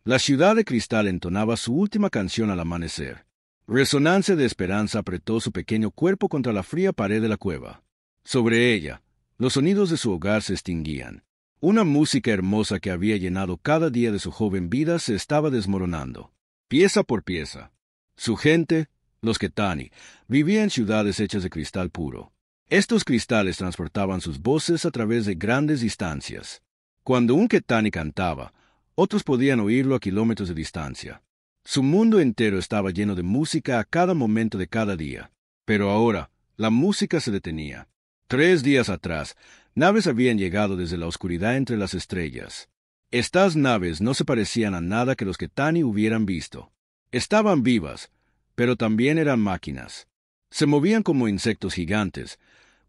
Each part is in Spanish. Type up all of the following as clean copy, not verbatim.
La ciudad de cristal entonaba su última canción al amanecer. Resonancia de esperanza apretó su pequeño cuerpo contra la fría pared de la cueva. Sobre ella, los sonidos de su hogar se extinguían. Una música hermosa que había llenado cada día de su joven vida se estaba desmoronando, pieza por pieza. Su gente, los Ketani, vivía en ciudades hechas de cristal puro. Estos cristales transportaban sus voces a través de grandes distancias. Cuando un Ketani cantaba, otros podían oírlo a kilómetros de distancia. Su mundo entero estaba lleno de música a cada momento de cada día. Pero ahora, la música se detenía. 3 días atrás, naves habían llegado desde la oscuridad entre las estrellas. Estas naves no se parecían a nada que los Ketani hubieran visto. Estaban vivas, pero también eran máquinas. Se movían como insectos gigantes,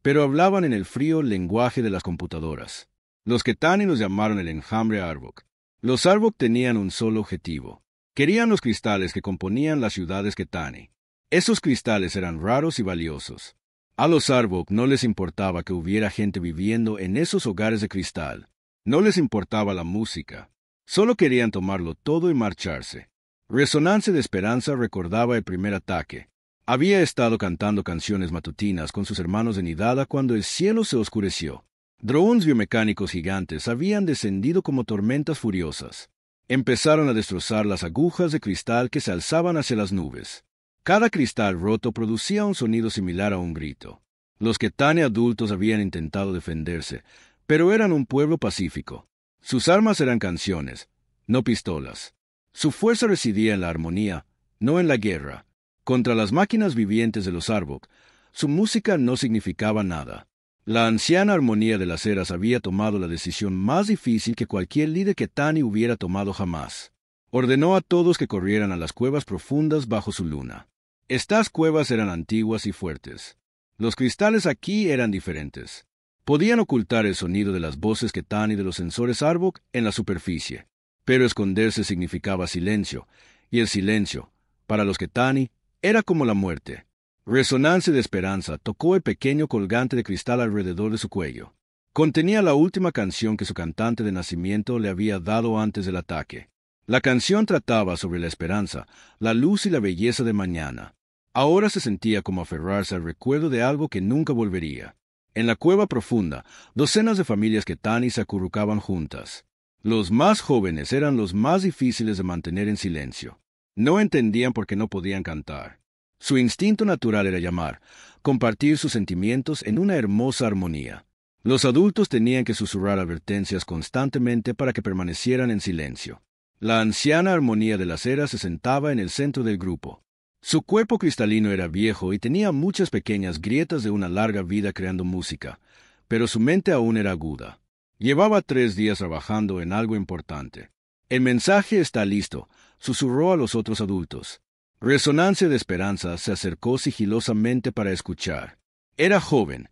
pero hablaban en el frío lenguaje de las computadoras. Los Ketani los llamaron el enjambre Arbok. Los Arbok tenían un solo objetivo. Querían los cristales que componían las ciudades Ketani. Esos cristales eran raros y valiosos. A los Arbok no les importaba que hubiera gente viviendo en esos hogares de cristal. No les importaba la música. Solo querían tomarlo todo y marcharse. Resonancia de esperanza recordaba el primer ataque. Había estado cantando canciones matutinas con sus hermanos de Nidada cuando el cielo se oscureció. Drones biomecánicos gigantes habían descendido como tormentas furiosas. Empezaron a destrozar las agujas de cristal que se alzaban hacia las nubes. Cada cristal roto producía un sonido similar a un grito. Los Ketani adultos habían intentado defenderse, pero eran un pueblo pacífico. Sus armas eran canciones, no pistolas. Su fuerza residía en la armonía, no en la guerra. Contra las máquinas vivientes de los Arbok, su música no significaba nada. La anciana armonía de las eras había tomado la decisión más difícil que cualquier líder Ketani hubiera tomado jamás. Ordenó a todos que corrieran a las cuevas profundas bajo su luna. Estas cuevas eran antiguas y fuertes. Los cristales aquí eran diferentes. Podían ocultar el sonido de las voces Ketani de los sensores Arbok en la superficie. Pero esconderse significaba silencio, y el silencio, para los Ketani, era como la muerte. Resonancia de esperanza tocó el pequeño colgante de cristal alrededor de su cuello. Contenía la última canción que su cantante de nacimiento le había dado antes del ataque. La canción trataba sobre la esperanza, la luz y la belleza de mañana. Ahora se sentía como aferrarse al recuerdo de algo que nunca volvería. En la cueva profunda, docenas de familias Ketani se acurrucaban juntas. Los más jóvenes eran los más difíciles de mantener en silencio. No entendían por qué no podían cantar. Su instinto natural era llamar, compartir sus sentimientos en una hermosa armonía. Los adultos tenían que susurrar advertencias constantemente para que permanecieran en silencio. La anciana armonía de las eras se sentaba en el centro del grupo. Su cuerpo cristalino era viejo y tenía muchas pequeñas grietas de una larga vida creando música, pero su mente aún era aguda. Llevaba 3 días trabajando en algo importante. El mensaje está listo, susurró a los otros adultos. Resonancia de esperanza se acercó sigilosamente para escuchar. Era joven,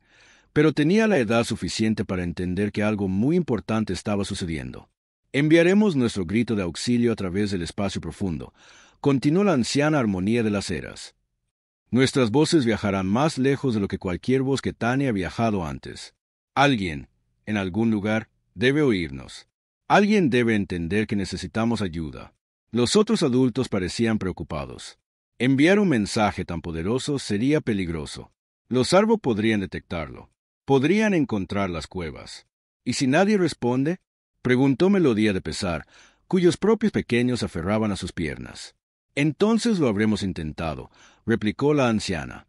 pero tenía la edad suficiente para entender que algo muy importante estaba sucediendo. Enviaremos nuestro grito de auxilio a través del espacio profundo, continuó la anciana armonía de las eras. Nuestras voces viajarán más lejos de lo que cualquier voz Ketani ha viajado antes. Alguien, en algún lugar, debe oírnos. Alguien debe entender que necesitamos ayuda. Los otros adultos parecían preocupados. Enviar un mensaje tan poderoso sería peligroso. Los Arbok podrían detectarlo. Podrían encontrar las cuevas. ¿Y si nadie responde? Preguntó Melodía de pesar, cuyos propios pequeños aferraban a sus piernas. Entonces lo habremos intentado, replicó la anciana.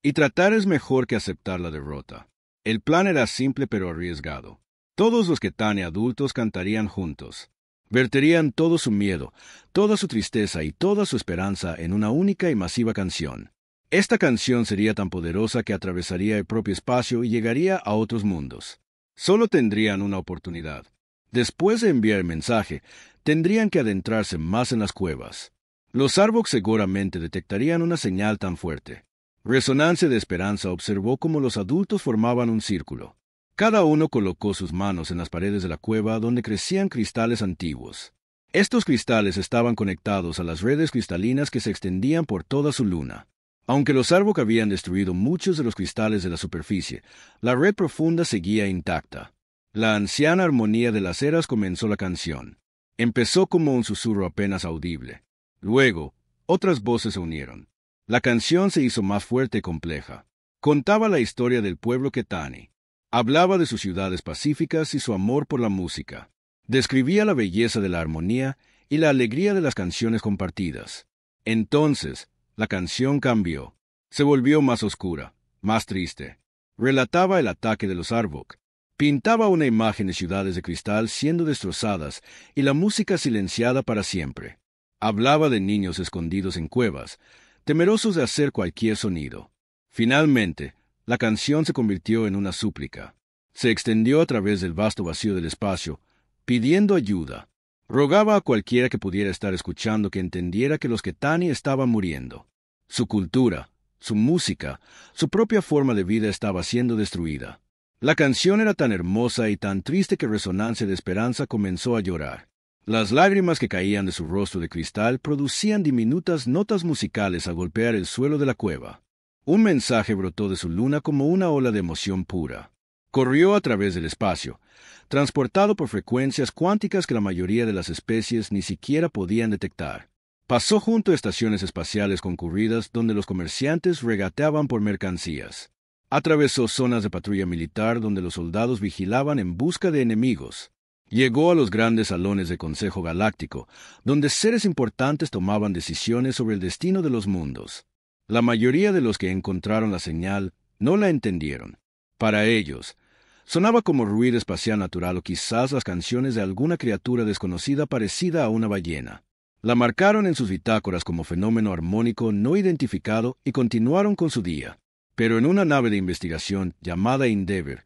Y tratar es mejor que aceptar la derrota. El plan era simple pero arriesgado. Todos los Ketani adultos cantarían juntos. Verterían todo su miedo, toda su tristeza y toda su esperanza en una única y masiva canción. Esta canción sería tan poderosa que atravesaría el propio espacio y llegaría a otros mundos. Solo tendrían una oportunidad. Después de enviar el mensaje, tendrían que adentrarse más en las cuevas. Los Arbok seguramente detectarían una señal tan fuerte. Resonancia de esperanza observó cómo los adultos formaban un círculo. Cada uno colocó sus manos en las paredes de la cueva donde crecían cristales antiguos. Estos cristales estaban conectados a las redes cristalinas que se extendían por toda su luna. Aunque los Arbok habían destruido muchos de los cristales de la superficie, la red profunda seguía intacta. La anciana armonía de las eras comenzó la canción. Empezó como un susurro apenas audible. Luego, otras voces se unieron. La canción se hizo más fuerte y compleja. Contaba la historia del pueblo Ketani. Hablaba de sus ciudades pacíficas y su amor por la música. Describía la belleza de la armonía y la alegría de las canciones compartidas. Entonces, la canción cambió. Se volvió más oscura, más triste. Relataba el ataque de los Arbok. Pintaba una imagen de ciudades de cristal siendo destrozadas y la música silenciada para siempre. Hablaba de niños escondidos en cuevas, temerosos de hacer cualquier sonido. Finalmente, la canción se convirtió en una súplica. Se extendió a través del vasto vacío del espacio, pidiendo ayuda. Rogaba a cualquiera que pudiera estar escuchando que entendiera que los Ketani estaban muriendo. Su cultura, su música, su propia forma de vida estaba siendo destruida. La canción era tan hermosa y tan triste que Resonancia de Esperanza comenzó a llorar. Las lágrimas que caían de su rostro de cristal producían diminutas notas musicales al golpear el suelo de la cueva. Un mensaje brotó de su luna como una ola de emoción pura. Corrió a través del espacio, transportado por frecuencias cuánticas que la mayoría de las especies ni siquiera podían detectar. Pasó junto a estaciones espaciales concurridas donde los comerciantes regateaban por mercancías. Atravesó zonas de patrulla militar donde los soldados vigilaban en busca de enemigos. Llegó a los grandes salones del Consejo Galáctico, donde seres importantes tomaban decisiones sobre el destino de los mundos. La mayoría de los que encontraron la señal no la entendieron. Para ellos, sonaba como ruido espacial natural o quizás las canciones de alguna criatura desconocida parecida a una ballena. La marcaron en sus bitácoras como fenómeno armónico no identificado y continuaron con su día. Pero en una nave de investigación llamada Endeavour,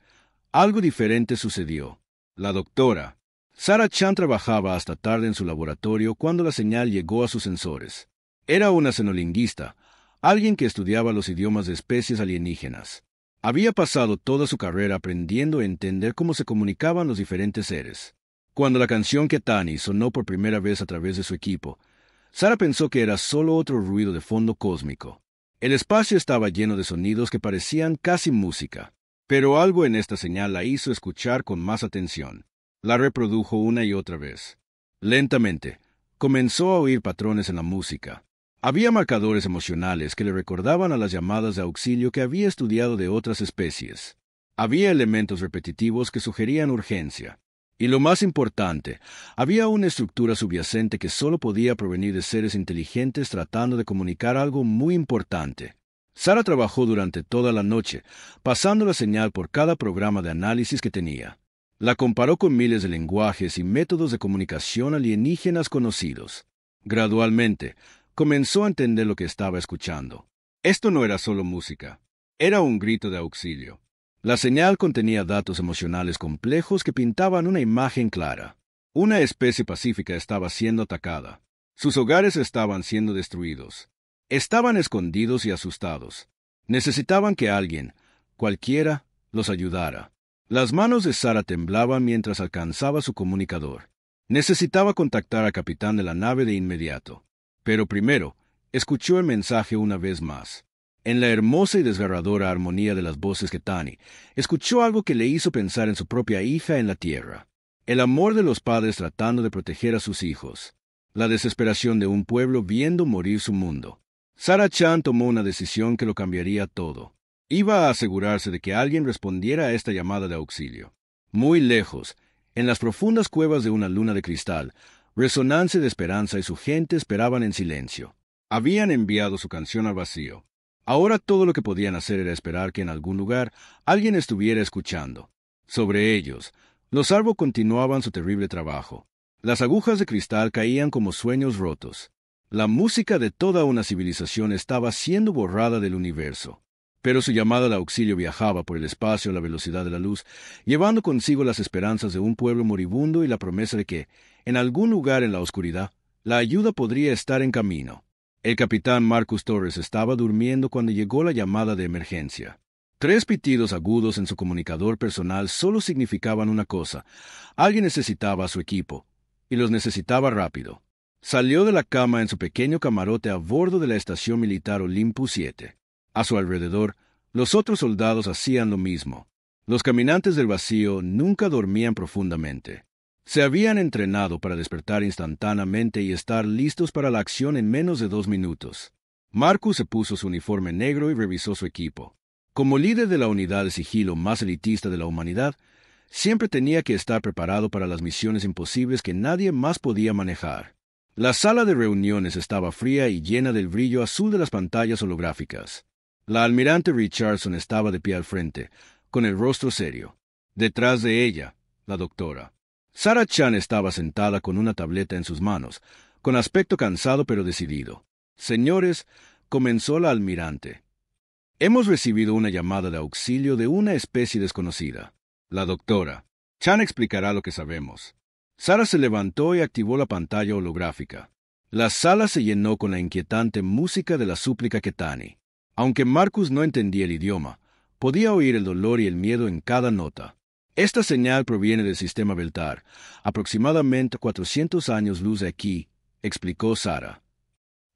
algo diferente sucedió. La doctora Sarah Chan trabajaba hasta tarde en su laboratorio cuando la señal llegó a sus sensores. Era una xenolingüista, alguien que estudiaba los idiomas de especies alienígenas. Había pasado toda su carrera aprendiendo a entender cómo se comunicaban los diferentes seres. Cuando la canción Ketani sonó por primera vez a través de su equipo, Sarah pensó que era solo otro ruido de fondo cósmico. El espacio estaba lleno de sonidos que parecían casi música, pero algo en esta señal la hizo escuchar con más atención. La reprodujo una y otra vez. Lentamente, comenzó a oír patrones en la música. Había marcadores emocionales que le recordaban a las llamadas de auxilio que había estudiado de otras especies. Había elementos repetitivos que sugerían urgencia. Y lo más importante, había una estructura subyacente que solo podía provenir de seres inteligentes tratando de comunicar algo muy importante. Sarah trabajó durante toda la noche, pasando la señal por cada programa de análisis que tenía. La comparó con miles de lenguajes y métodos de comunicación alienígenas conocidos. Gradualmente, comenzó a entender lo que estaba escuchando. Esto no era solo música, era un grito de auxilio. La señal contenía datos emocionales complejos que pintaban una imagen clara. Una especie pacífica estaba siendo atacada. Sus hogares estaban siendo destruidos. Estaban escondidos y asustados. Necesitaban que alguien, cualquiera, los ayudara. Las manos de Sarah temblaban mientras alcanzaba su comunicador. Necesitaba contactar al capitán de la nave de inmediato. Pero primero, escuchó el mensaje una vez más. En la hermosa y desgarradora armonía de las voces Ketani, escuchó algo que le hizo pensar en su propia hija en la tierra. El amor de los padres tratando de proteger a sus hijos. La desesperación de un pueblo viendo morir su mundo. Sarah Chan tomó una decisión que lo cambiaría todo. Iba a asegurarse de que alguien respondiera a esta llamada de auxilio. Muy lejos, en las profundas cuevas de una luna de cristal, Resonancia de Esperanza y su gente esperaban en silencio. Habían enviado su canción al vacío. Ahora todo lo que podían hacer era esperar que en algún lugar alguien estuviera escuchando. Sobre ellos, los Arbok continuaban su terrible trabajo. Las agujas de cristal caían como sueños rotos. La música de toda una civilización estaba siendo borrada del universo. Pero su llamada de auxilio viajaba por el espacio a la velocidad de la luz, llevando consigo las esperanzas de un pueblo moribundo y la promesa de que, en algún lugar en la oscuridad, la ayuda podría estar en camino. El capitán Marcus Torres estaba durmiendo cuando llegó la llamada de emergencia. 3 pitidos agudos en su comunicador personal solo significaban una cosa: alguien necesitaba a su equipo, y los necesitaba rápido. Salió de la cama en su pequeño camarote a bordo de la estación militar Olympus 7. A su alrededor, los otros soldados hacían lo mismo. Los caminantes del vacío nunca dormían profundamente. Se habían entrenado para despertar instantáneamente y estar listos para la acción en menos de 2 minutos. Marcus se puso su uniforme negro y revisó su equipo. Como líder de la unidad de sigilo más elitista de la humanidad, siempre tenía que estar preparado para las misiones imposibles que nadie más podía manejar. La sala de reuniones estaba fría y llena del brillo azul de las pantallas holográficas. La almirante Richardson estaba de pie al frente, con el rostro serio. Detrás de ella, la doctora. Sarah Chan estaba sentada con una tableta en sus manos, con aspecto cansado pero decidido. Señores, comenzó la almirante. Hemos recibido una llamada de auxilio de una especie desconocida. La doctora. Chan explicará lo que sabemos. Sarah se levantó y activó la pantalla holográfica. La sala se llenó con la inquietante música de la súplica Ketani. Aunque Marcus no entendía el idioma, podía oír el dolor y el miedo en cada nota. Esta señal proviene del sistema Beltar, aproximadamente 400 años luz de aquí, explicó Sarah.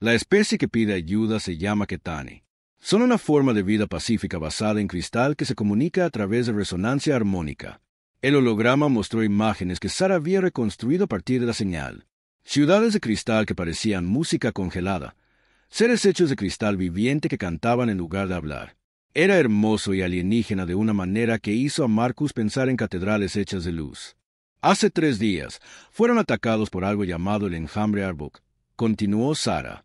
La especie que pide ayuda se llama Ketani. Son una forma de vida pacífica basada en cristal que se comunica a través de resonancia armónica. El holograma mostró imágenes que Sarah había reconstruido a partir de la señal. Ciudades de cristal que parecían música congelada. Seres hechos de cristal viviente que cantaban en lugar de hablar. Era hermoso y alienígena de una manera que hizo a Marcus pensar en catedrales hechas de luz. Hace 3 días, fueron atacados por algo llamado el enjambre Arbok, continuó Sarah.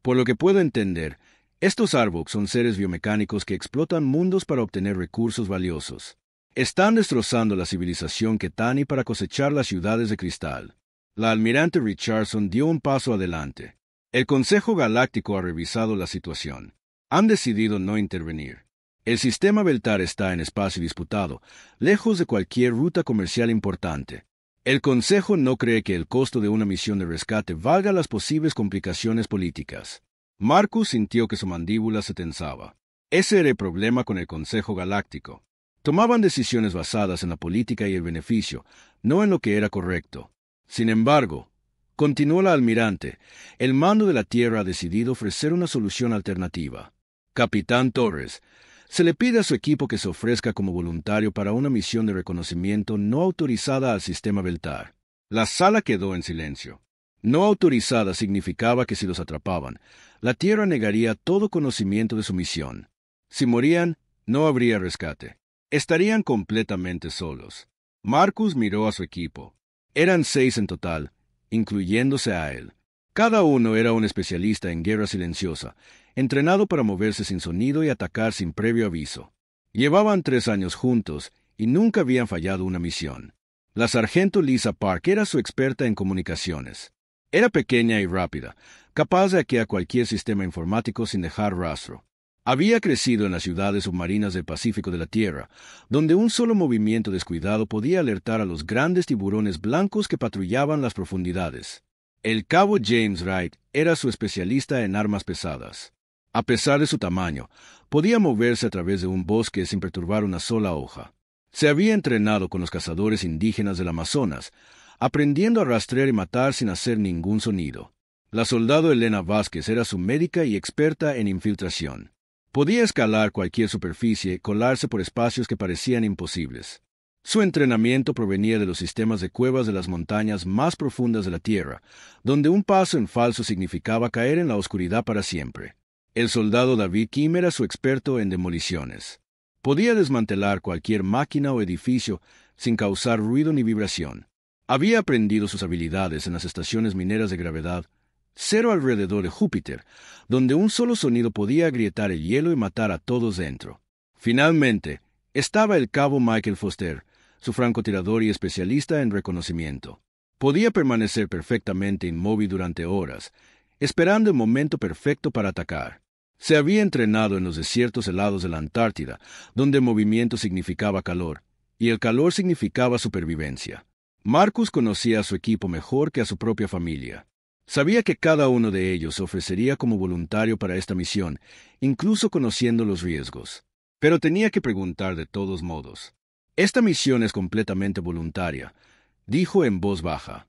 Por lo que puedo entender, estos Arbok son seres biomecánicos que explotan mundos para obtener recursos valiosos. Están destrozando la civilización Ketani para cosechar las ciudades de cristal. La almirante Richardson dio un paso adelante. El Consejo Galáctico ha revisado la situación. Han decidido no intervenir. El sistema Beltar está en espacio disputado, lejos de cualquier ruta comercial importante. El Consejo no cree que el costo de una misión de rescate valga las posibles complicaciones políticas. Marcus sintió que su mandíbula se tensaba. Ese era el problema con el Consejo Galáctico. Tomaban decisiones basadas en la política y el beneficio, no en lo que era correcto. Sin embargo, continuó la almirante, el mando de la Tierra ha decidido ofrecer una solución alternativa. Capitán Torres, se le pide a su equipo que se ofrezca como voluntario para una misión de reconocimiento no autorizada al sistema Beltar. La sala quedó en silencio. No autorizada significaba que si los atrapaban, la Tierra negaría todo conocimiento de su misión. Si morían, no habría rescate. Estarían completamente solos. Marcus miró a su equipo. Eran 6 en total, incluyéndose a él. Cada uno era un especialista en guerra silenciosa, entrenado para moverse sin sonido y atacar sin previo aviso. Llevaban 3 años juntos y nunca habían fallado una misión. La sargento Lisa Park era su experta en comunicaciones. Era pequeña y rápida, capaz de hackear cualquier sistema informático sin dejar rastro. Había crecido en las ciudades submarinas del Pacífico de la Tierra, donde un solo movimiento descuidado podía alertar a los grandes tiburones blancos que patrullaban las profundidades. El cabo James Wright era su especialista en armas pesadas. A pesar de su tamaño, podía moverse a través de un bosque sin perturbar una sola hoja. Se había entrenado con los cazadores indígenas del Amazonas, aprendiendo a rastrear y matar sin hacer ningún sonido. La soldado Elena Vázquez era su médica y experta en infiltración. Podía escalar cualquier superficie y colarse por espacios que parecían imposibles. Su entrenamiento provenía de los sistemas de cuevas de las montañas más profundas de la Tierra, donde un paso en falso significaba caer en la oscuridad para siempre. El soldado David Kim era su experto en demoliciones. Podía desmantelar cualquier máquina o edificio sin causar ruido ni vibración. Había aprendido sus habilidades en las estaciones mineras de gravedad cero alrededor de Júpiter, donde un solo sonido podía agrietar el hielo y matar a todos dentro. Finalmente, estaba el cabo Michael Foster, su francotirador y especialista en reconocimiento. Podía permanecer perfectamente inmóvil durante horas, esperando el momento perfecto para atacar. Se había entrenado en los desiertos helados de la Antártida, donde movimiento significaba calor, y el calor significaba supervivencia. Marcus conocía a su equipo mejor que a su propia familia. Sabía que cada uno de ellos se ofrecería como voluntario para esta misión, incluso conociendo los riesgos. Pero tenía que preguntar de todos modos. «Esta misión es completamente voluntaria», dijo en voz baja.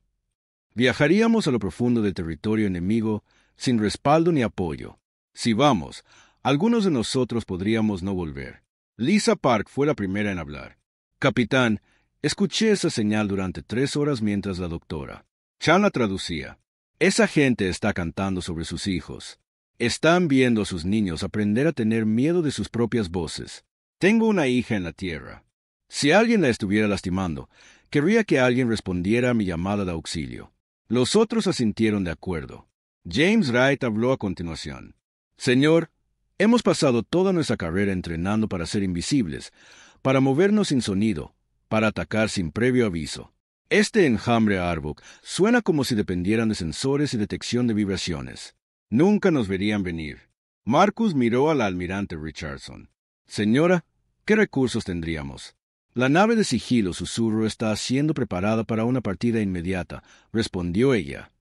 «Viajaríamos a lo profundo del territorio enemigo sin respaldo ni apoyo. Si vamos, algunos de nosotros podríamos no volver». Lisa Park fue la primera en hablar. «Capitán, Escuché esa señal durante 3 horas mientras la doctora Chan la traducía. Esa gente está cantando sobre sus hijos. Están viendo a sus niños aprender a tener miedo de sus propias voces. Tengo una hija en la tierra. Si alguien la estuviera lastimando, querría que alguien respondiera a mi llamada de auxilio. Los otros asintieron de acuerdo. James Wright habló a continuación. Señor, hemos pasado toda nuestra carrera entrenando para ser invisibles, para movernos sin sonido, para atacar sin previo aviso. Este enjambre Arbok suena como si dependieran de sensores y detección de vibraciones. Nunca nos verían venir. Marcus miró al almirante Richardson. Señora, ¿qué recursos tendríamos? La nave de sigilo susurro está siendo preparada para una partida inmediata, respondió ella.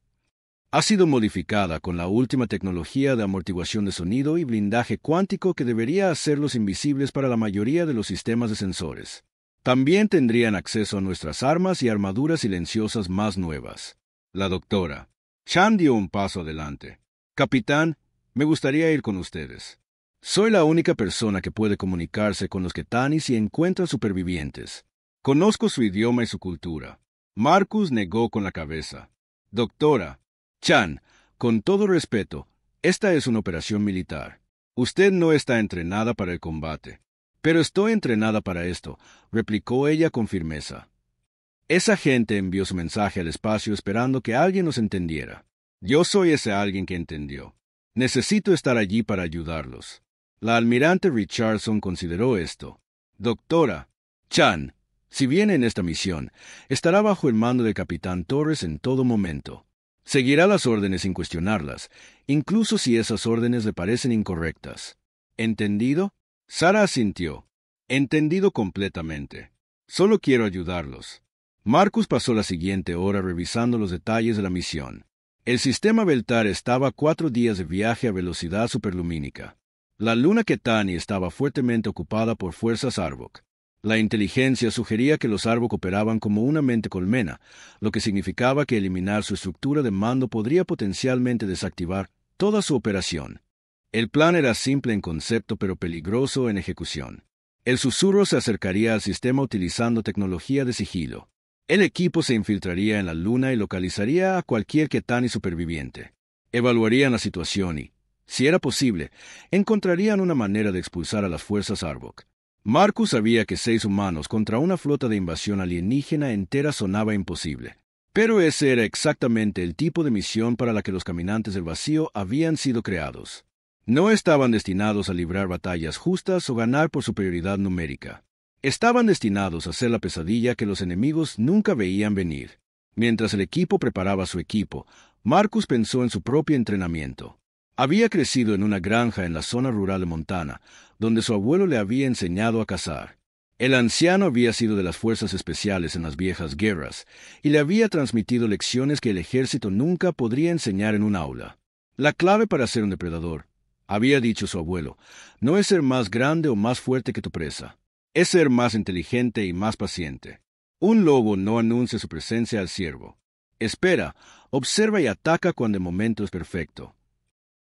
Ha sido modificada con la última tecnología de amortiguación de sonido y blindaje cuántico que debería hacerlos invisibles para la mayoría de los sistemas de sensores. También tendrían acceso a nuestras armas y armaduras silenciosas más nuevas. La doctora Chan dio un paso adelante. Capitán, me gustaría ir con ustedes. Soy la única persona que puede comunicarse con los Ketani si encuentra supervivientes. Conozco su idioma y su cultura. Marcus negó con la cabeza. Doctora Chan, con todo respeto, esta es una operación militar. Usted no está entrenada para el combate. Pero estoy entrenada para esto, replicó ella con firmeza. Esa gente envió su mensaje al espacio esperando que alguien nos entendiera. Yo soy ese alguien que entendió. Necesito estar allí para ayudarlos. La almirante Richardson consideró esto. Doctora Chan, si viene en esta misión, estará bajo el mando del capitán Torres en todo momento. Seguirá las órdenes sin cuestionarlas, incluso si esas órdenes le parecen incorrectas. ¿Entendido? Sara asintió. Entendido completamente. Solo quiero ayudarlos. Marcus pasó la siguiente hora revisando los detalles de la misión. El sistema Beltar estaba a 4 días de viaje a velocidad superlumínica. La luna Ketani estaba fuertemente ocupada por fuerzas Arbok. La inteligencia sugería que los Arbok operaban como una mente colmena, lo que significaba que eliminar su estructura de mando podría potencialmente desactivar toda su operación. El plan era simple en concepto pero peligroso en ejecución. El susurro se acercaría al sistema utilizando tecnología de sigilo. El equipo se infiltraría en la luna y localizaría a cualquier Ketani superviviente. Evaluarían la situación y, si era posible, encontrarían una manera de expulsar a las fuerzas Arbok. Marcus sabía que 6 humanos contra una flota de invasión alienígena entera sonaba imposible. Pero ese era exactamente el tipo de misión para la que los caminantes del vacío habían sido creados. No estaban destinados a librar batallas justas o ganar por superioridad numérica. Estaban destinados a ser la pesadilla que los enemigos nunca veían venir. Mientras el equipo preparaba su equipo, Marcus pensó en su propio entrenamiento. Había crecido en una granja en la zona rural de Montana, donde su abuelo le había enseñado a cazar. El anciano había sido de las fuerzas especiales en las viejas guerras, y le había transmitido lecciones que el ejército nunca podría enseñar en un aula. La clave para ser un depredador, había dicho su abuelo, no es ser más grande o más fuerte que tu presa, es ser más inteligente y más paciente. Un lobo no anuncia su presencia al ciervo. Espera, observa y ataca cuando el momento es perfecto.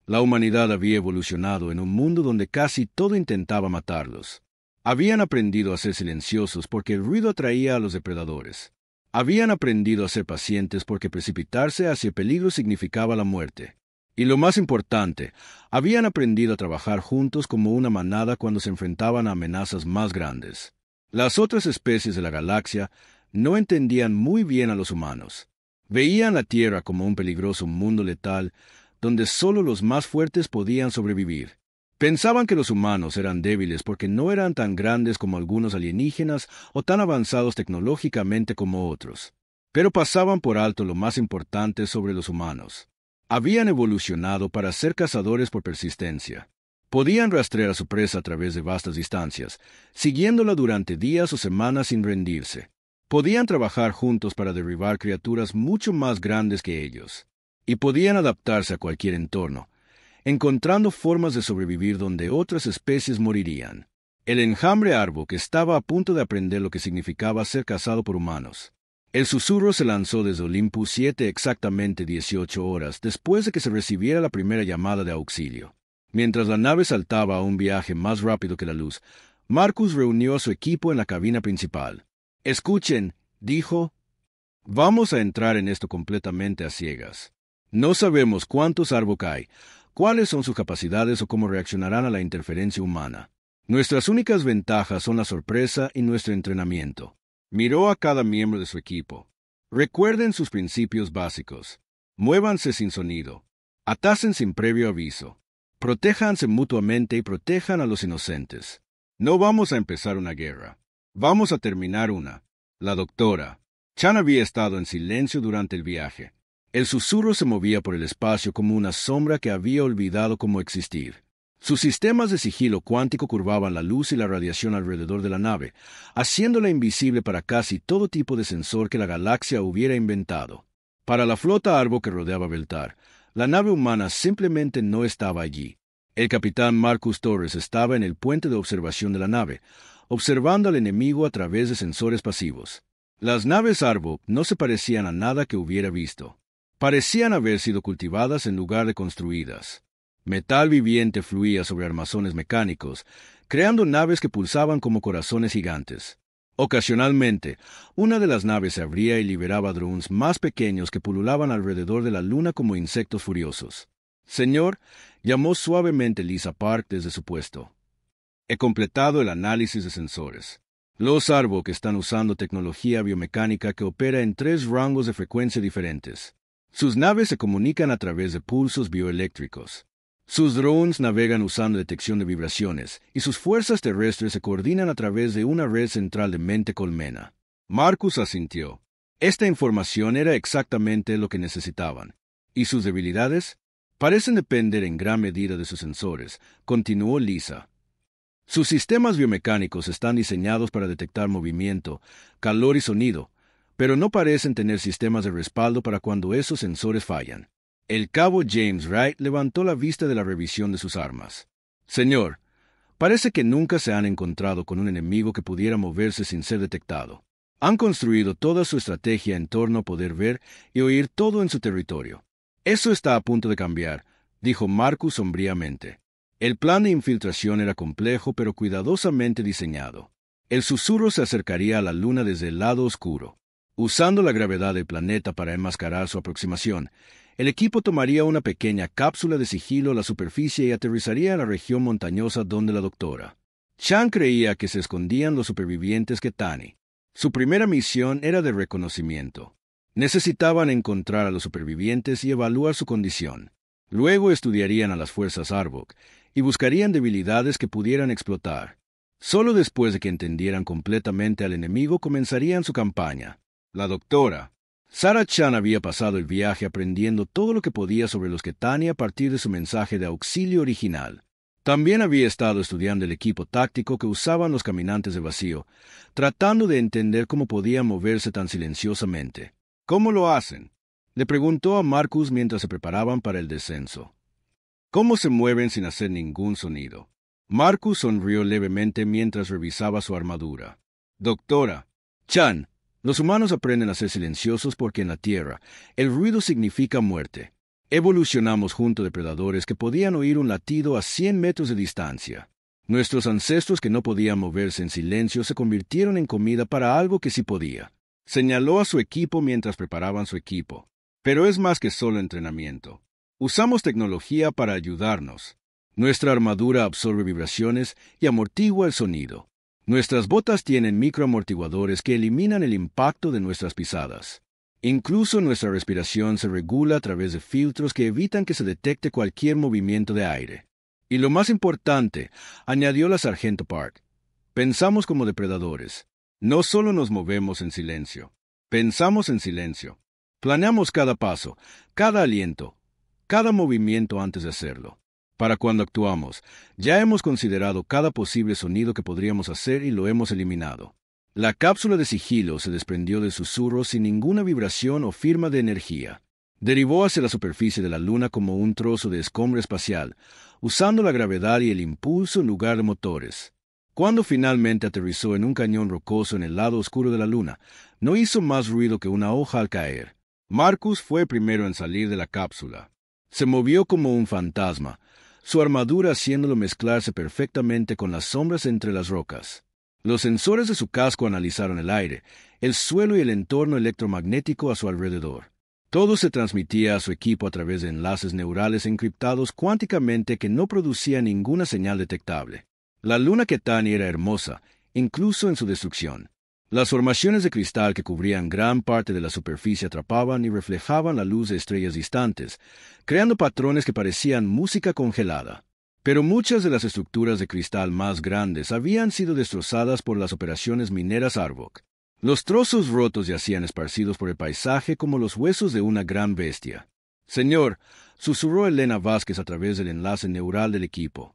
La humanidad había evolucionado en un mundo donde casi todo intentaba matarlos. Habían aprendido a ser silenciosos porque el ruido atraía a los depredadores. Habían aprendido a ser pacientes porque precipitarse hacia el peligro significaba la muerte. Y lo más importante, habían aprendido a trabajar juntos como una manada cuando se enfrentaban a amenazas más grandes. Las otras especies de la galaxia no entendían muy bien a los humanos. Veían la Tierra como un peligroso mundo letal donde solo los más fuertes podían sobrevivir. Pensaban que los humanos eran débiles porque no eran tan grandes como algunos alienígenas o tan avanzados tecnológicamente como otros. Pero pasaban por alto lo más importante sobre los humanos. Habían evolucionado para ser cazadores por persistencia. Podían rastrear a su presa a través de vastas distancias, siguiéndola durante días o semanas sin rendirse. Podían trabajar juntos para derribar criaturas mucho más grandes que ellos. Y podían adaptarse a cualquier entorno, encontrando formas de sobrevivir donde otras especies morirían. El enjambre Arbok estaba a punto de aprender lo que significaba ser cazado por humanos. El susurro se lanzó desde Olympus 7 exactamente 18 horas después de que se recibiera la primera llamada de auxilio. Mientras la nave saltaba a un viaje más rápido que la luz, Marcus reunió a su equipo en la cabina principal. Escuchen, dijo, vamos a entrar en esto completamente a ciegas. No sabemos cuántos Arbok hay, cuáles son sus capacidades o cómo reaccionarán a la interferencia humana. Nuestras únicas ventajas son la sorpresa y nuestro entrenamiento. Miró a cada miembro de su equipo. Recuerden sus principios básicos. Muévanse sin sonido. Atasen sin previo aviso. Protéjanse mutuamente y protejan a los inocentes. No vamos a empezar una guerra. Vamos a terminar una. La doctora. Chan había estado en silencio durante el viaje. El susurro se movía por el espacio como una sombra que había olvidado cómo existir. Sus sistemas de sigilo cuántico curvaban la luz y la radiación alrededor de la nave, haciéndola invisible para casi todo tipo de sensor que la galaxia hubiera inventado. Para la flota Arbok que rodeaba Beltar, la nave humana simplemente no estaba allí. El capitán Marcus Torres estaba en el puente de observación de la nave, observando al enemigo a través de sensores pasivos. Las naves Arbok no se parecían a nada que hubiera visto. Parecían haber sido cultivadas en lugar de construidas. Metal viviente fluía sobre armazones mecánicos, creando naves que pulsaban como corazones gigantes. Ocasionalmente, una de las naves se abría y liberaba drones más pequeños que pululaban alrededor de la luna como insectos furiosos. Señor, llamó suavemente Lisa Park desde su puesto. He completado el análisis de sensores. Los Arbok están usando tecnología biomecánica que opera en 3 rangos de frecuencia diferentes. Sus naves se comunican a través de pulsos bioeléctricos. Sus drones navegan usando detección de vibraciones, y sus fuerzas terrestres se coordinan a través de una red central de mente colmena. Marcus asintió. Esta información era exactamente lo que necesitaban. ¿Y sus debilidades? Parecen depender en gran medida de sus sensores, continuó Lisa. Sus sistemas biomecánicos están diseñados para detectar movimiento, calor y sonido, pero no parecen tener sistemas de respaldo para cuando esos sensores fallan. El cabo James Wright levantó la vista de la revisión de sus armas. Señor, parece que nunca se han encontrado con un enemigo que pudiera moverse sin ser detectado. Han construido toda su estrategia en torno a poder ver y oír todo en su territorio. Eso está a punto de cambiar, dijo Marcus sombríamente. El plan de infiltración era complejo pero cuidadosamente diseñado. El susurro se acercaría a la luna desde el lado oscuro. Usando la gravedad del planeta para enmascarar su aproximación, el equipo tomaría una pequeña cápsula de sigilo a la superficie y aterrizaría en la región montañosa donde la doctora Chan creía que se escondían los supervivientes que Tani. Su primera misión era de reconocimiento. Necesitaban encontrar a los supervivientes y evaluar su condición. Luego estudiarían a las fuerzas Arbok y buscarían debilidades que pudieran explotar. Solo después de que entendieran completamente al enemigo comenzarían su campaña. La doctora Sarah Chan había pasado el viaje aprendiendo todo lo que podía sobre los Ketani a partir de su mensaje de auxilio original. También había estado estudiando el equipo táctico que usaban los caminantes de vacío, tratando de entender cómo podían moverse tan silenciosamente. ¿Cómo lo hacen?, le preguntó a Marcus mientras se preparaban para el descenso. ¿Cómo se mueven sin hacer ningún sonido? Marcus sonrió levemente mientras revisaba su armadura. Doctora Chan, los humanos aprenden a ser silenciosos porque en la Tierra el ruido significa muerte. Evolucionamos junto a depredadores que podían oír un latido a 100 metros de distancia. Nuestros ancestros que no podían moverse en silencio se convirtieron en comida para algo que sí podía. Señaló a su equipo mientras preparaban su equipo. Pero es más que solo entrenamiento. Usamos tecnología para ayudarnos. Nuestra armadura absorbe vibraciones y amortigua el sonido. Nuestras botas tienen microamortiguadores que eliminan el impacto de nuestras pisadas. Incluso nuestra respiración se regula a través de filtros que evitan que se detecte cualquier movimiento de aire. Y lo más importante, añadió la sargento Park, pensamos como depredadores. No solo nos movemos en silencio, pensamos en silencio. Planeamos cada paso, cada aliento, cada movimiento antes de hacerlo. Para cuando actuamos, ya hemos considerado cada posible sonido que podríamos hacer y lo hemos eliminado. La cápsula de sigilo se desprendió del susurro sin ninguna vibración o firma de energía. Derivó hacia la superficie de la luna como un trozo de escombro espacial, usando la gravedad y el impulso en lugar de motores. Cuando finalmente aterrizó en un cañón rocoso en el lado oscuro de la luna, no hizo más ruido que una hoja al caer. Marcus fue primero en salir de la cápsula. Se movió como un fantasma, su armadura haciéndolo mezclarse perfectamente con las sombras entre las rocas. Los sensores de su casco analizaron el aire, el suelo y el entorno electromagnético a su alrededor. Todo se transmitía a su equipo a través de enlaces neurales encriptados cuánticamente que no producían ninguna señal detectable. La luna Ketani era hermosa, incluso en su destrucción. Las formaciones de cristal que cubrían gran parte de la superficie atrapaban y reflejaban la luz de estrellas distantes, creando patrones que parecían música congelada. Pero muchas de las estructuras de cristal más grandes habían sido destrozadas por las operaciones mineras Arbok. Los trozos rotos yacían esparcidos por el paisaje como los huesos de una gran bestia. «Señor», susurró Elena Vázquez a través del enlace neural del equipo.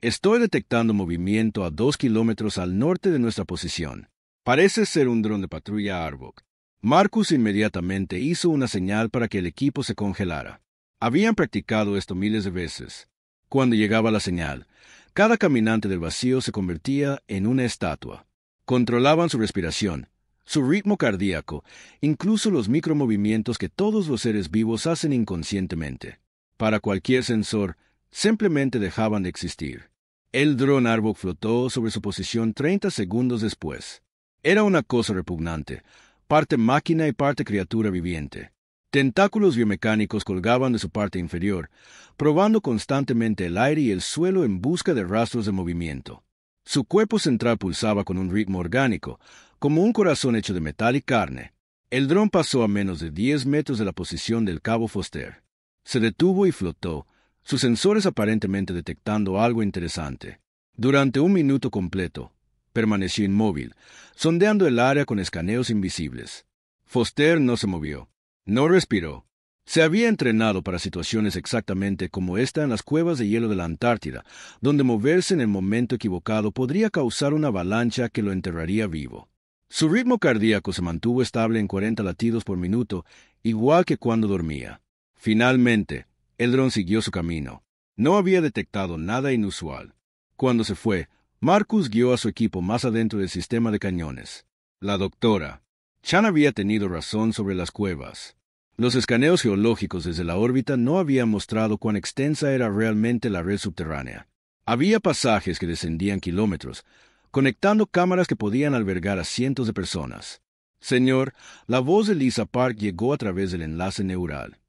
«Estoy detectando movimiento a 2 kilómetros al norte de nuestra posición. Parece ser un dron de patrulla Arbok». Marcus inmediatamente hizo una señal para que el equipo se congelara. Habían practicado esto miles de veces. Cuando llegaba la señal, cada caminante del vacío se convertía en una estatua. Controlaban su respiración, su ritmo cardíaco, incluso los micromovimientos que todos los seres vivos hacen inconscientemente. Para cualquier sensor, simplemente dejaban de existir. El dron Arbok flotó sobre su posición 30 segundos después. Era una cosa repugnante, parte máquina y parte criatura viviente. Tentáculos biomecánicos colgaban de su parte inferior, probando constantemente el aire y el suelo en busca de rastros de movimiento. Su cuerpo central pulsaba con un ritmo orgánico, como un corazón hecho de metal y carne. El dron pasó a menos de 10 metros de la posición del cabo Foster. Se detuvo y flotó, sus sensores aparentemente detectando algo interesante. Durante 1 minuto completo, permaneció inmóvil, sondeando el área con escaneos invisibles. Foster no se movió. No respiró. Se había entrenado para situaciones exactamente como esta en las cuevas de hielo de la Antártida, donde moverse en el momento equivocado podría causar una avalancha que lo enterraría vivo. Su ritmo cardíaco se mantuvo estable en 40 latidos por minuto, igual que cuando dormía. Finalmente, el dron siguió su camino. No había detectado nada inusual. Cuando se fue, Marcus guió a su equipo más adentro del sistema de cañones. La doctora Chan había tenido razón sobre las cuevas. Los escaneos geológicos desde la órbita no habían mostrado cuán extensa era realmente la red subterránea. Había pasajes que descendían kilómetros, conectando cámaras que podían albergar a cientos de personas. «Señor», la voz de Lisa Park llegó a través del enlace neural.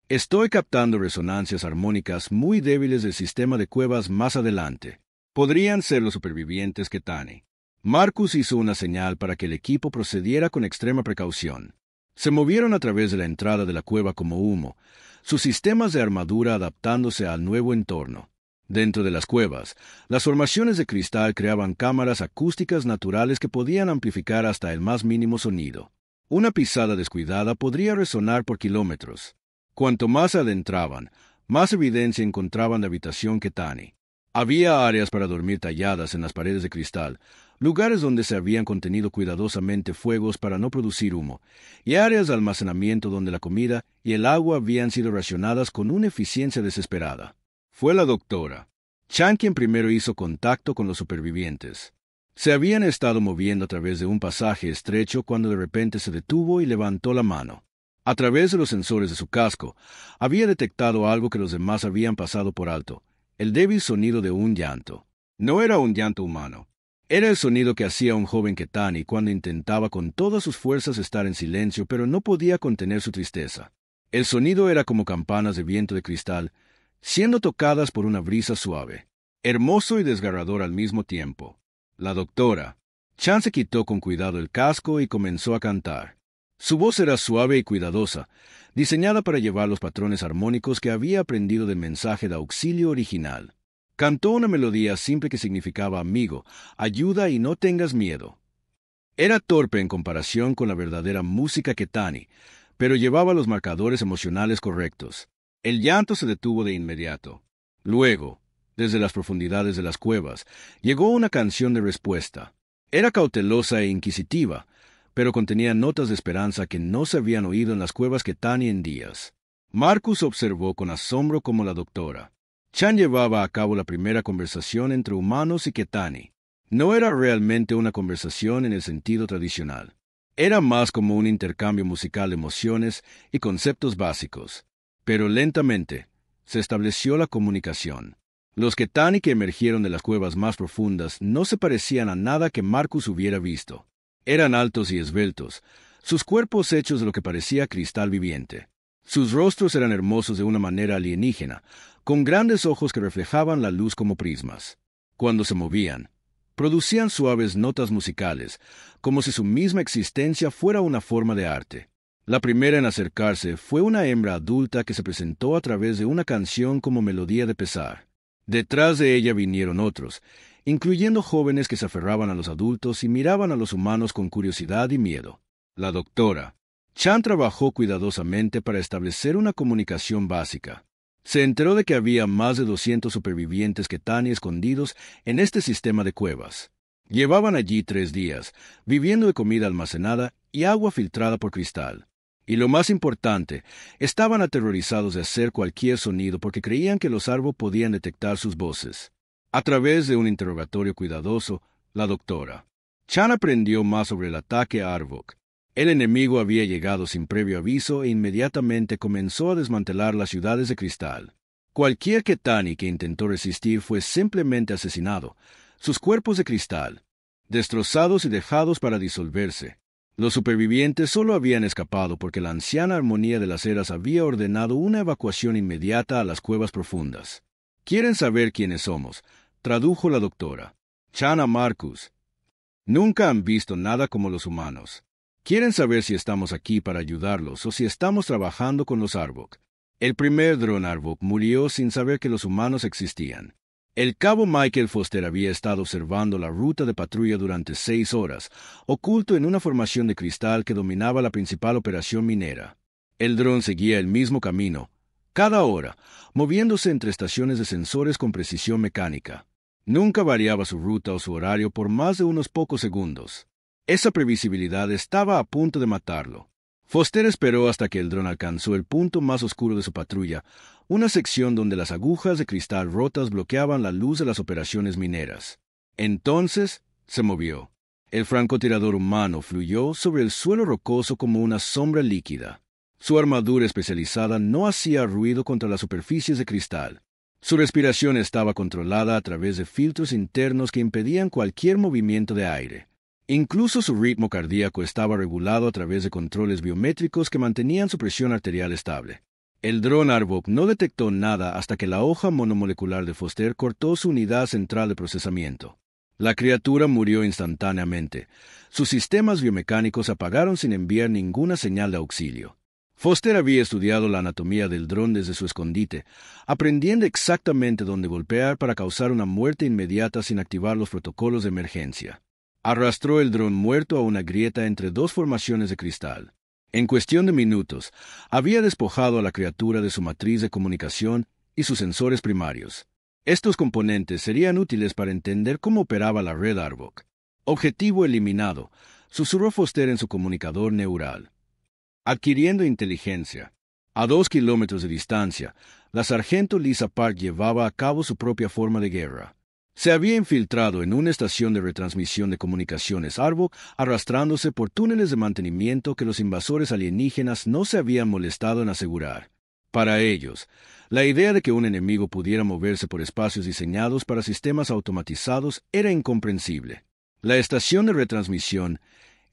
«Estoy captando resonancias armónicas muy débiles del sistema de cuevas más adelante. Podrían ser los supervivientes Ketani». Marcus hizo una señal para que el equipo procediera con extrema precaución. Se movieron a través de la entrada de la cueva como humo, sus sistemas de armadura adaptándose al nuevo entorno. Dentro de las cuevas, las formaciones de cristal creaban cámaras acústicas naturales que podían amplificar hasta el más mínimo sonido. Una pisada descuidada podría resonar por kilómetros. Cuanto más adentraban, más evidencia encontraban de habitación Ketani. Había áreas para dormir talladas en las paredes de cristal, lugares donde se habían contenido cuidadosamente fuegos para no producir humo, y áreas de almacenamiento donde la comida y el agua habían sido racionadas con una eficiencia desesperada. Fue la doctora Chan quien primero hizo contacto con los supervivientes. Se habían estado moviendo a través de un pasaje estrecho cuando de repente se detuvo y levantó la mano. A través de los sensores de su casco, había detectado algo que los demás habían pasado por alto: el débil sonido de un llanto. No era un llanto humano. Era el sonido que hacía un joven Ketani cuando intentaba con todas sus fuerzas estar en silencio, pero no podía contener su tristeza. El sonido era como campanas de viento de cristal, siendo tocadas por una brisa suave. Hermoso y desgarrador al mismo tiempo. La doctora Chan se quitó con cuidado el casco y comenzó a cantar. Su voz era suave y cuidadosa, diseñada para llevar los patrones armónicos que había aprendido del mensaje de auxilio original. Cantó una melodía simple que significaba amigo, ayuda y no tengas miedo. Era torpe en comparación con la verdadera música Ketani, pero llevaba los marcadores emocionales correctos. El llanto se detuvo de inmediato. Luego, desde las profundidades de las cuevas, llegó una canción de respuesta. Era cautelosa e inquisitiva, pero contenía notas de esperanza que no se habían oído en las cuevas Ketani en días. Marcus observó con asombro cómo la doctora Chan llevaba a cabo la primera conversación entre humanos y Ketani. No era realmente una conversación en el sentido tradicional. Era más como un intercambio musical de emociones y conceptos básicos. Pero lentamente se estableció la comunicación. Los Ketani que emergieron de las cuevas más profundas no se parecían a nada que Marcus hubiera visto. Eran altos y esbeltos, sus cuerpos hechos de lo que parecía cristal viviente. Sus rostros eran hermosos de una manera alienígena, con grandes ojos que reflejaban la luz como prismas. Cuando se movían, producían suaves notas musicales, como si su misma existencia fuera una forma de arte. La primera en acercarse fue una hembra adulta que se presentó a través de una canción como melodía de pesar. Detrás de ella vinieron otros, incluyendo jóvenes que se aferraban a los adultos y miraban a los humanos con curiosidad y miedo. La doctora Chan trabajó cuidadosamente para establecer una comunicación básica. Se enteró de que había más de 200 supervivientes Ketani escondidos en este sistema de cuevas. Llevaban allí 3 días, viviendo de comida almacenada y agua filtrada por cristal. Y lo más importante, estaban aterrorizados de hacer cualquier sonido porque creían que los Arbok podían detectar sus voces. A través de un interrogatorio cuidadoso, la doctora Chan aprendió más sobre el ataque a Arbok. El enemigo había llegado sin previo aviso e inmediatamente comenzó a desmantelar las ciudades de cristal. Cualquier Ketani que intentó resistir fue simplemente asesinado, sus cuerpos de cristal, destrozados y dejados para disolverse. Los supervivientes solo habían escapado porque la anciana armonía de las eras había ordenado una evacuación inmediata a las cuevas profundas. «¿Quieren saber quiénes somos?», tradujo la doctora Chan a Marcus. «Nunca han visto nada como los humanos. Quieren saber si estamos aquí para ayudarlos o si estamos trabajando con los Arbok». El primer dron Arbok murió sin saber que los humanos existían. El cabo Michael Foster había estado observando la ruta de patrulla durante 6 horas, oculto en una formación de cristal que dominaba la principal operación minera. El dron seguía el mismo camino, cada hora, moviéndose entre estaciones de sensores con precisión mecánica. Nunca variaba su ruta o su horario por más de unos pocos segundos. Esa previsibilidad estaba a punto de matarlo. Foster esperó hasta que el dron alcanzó el punto más oscuro de su patrulla, una sección donde las agujas de cristal rotas bloqueaban la luz de las operaciones mineras. Entonces se movió. El francotirador humano fluyó sobre el suelo rocoso como una sombra líquida. Su armadura especializada no hacía ruido contra las superficies de cristal. Su respiración estaba controlada a través de filtros internos que impedían cualquier movimiento de aire. Incluso su ritmo cardíaco estaba regulado a través de controles biométricos que mantenían su presión arterial estable. El dron Arbok no detectó nada hasta que la hoja monomolecular de Foster cortó su unidad central de procesamiento. La criatura murió instantáneamente. Sus sistemas biomecánicos apagaron sin enviar ninguna señal de auxilio. Foster había estudiado la anatomía del dron desde su escondite, aprendiendo exactamente dónde golpear para causar una muerte inmediata sin activar los protocolos de emergencia. Arrastró el dron muerto a una grieta entre 2 formaciones de cristal. En cuestión de minutos, había despojado a la criatura de su matriz de comunicación y sus sensores primarios. Estos componentes serían útiles para entender cómo operaba la red Arbok. Objetivo eliminado, susurró Foster en su comunicador neural. Adquiriendo inteligencia. A 2 kilómetros de distancia, la sargento Lisa Park llevaba a cabo su propia forma de guerra. Se había infiltrado en una estación de retransmisión de comunicaciones Arbok, arrastrándose por túneles de mantenimiento que los invasores alienígenas no se habían molestado en asegurar. Para ellos, la idea de que un enemigo pudiera moverse por espacios diseñados para sistemas automatizados era incomprensible. La estación de retransmisión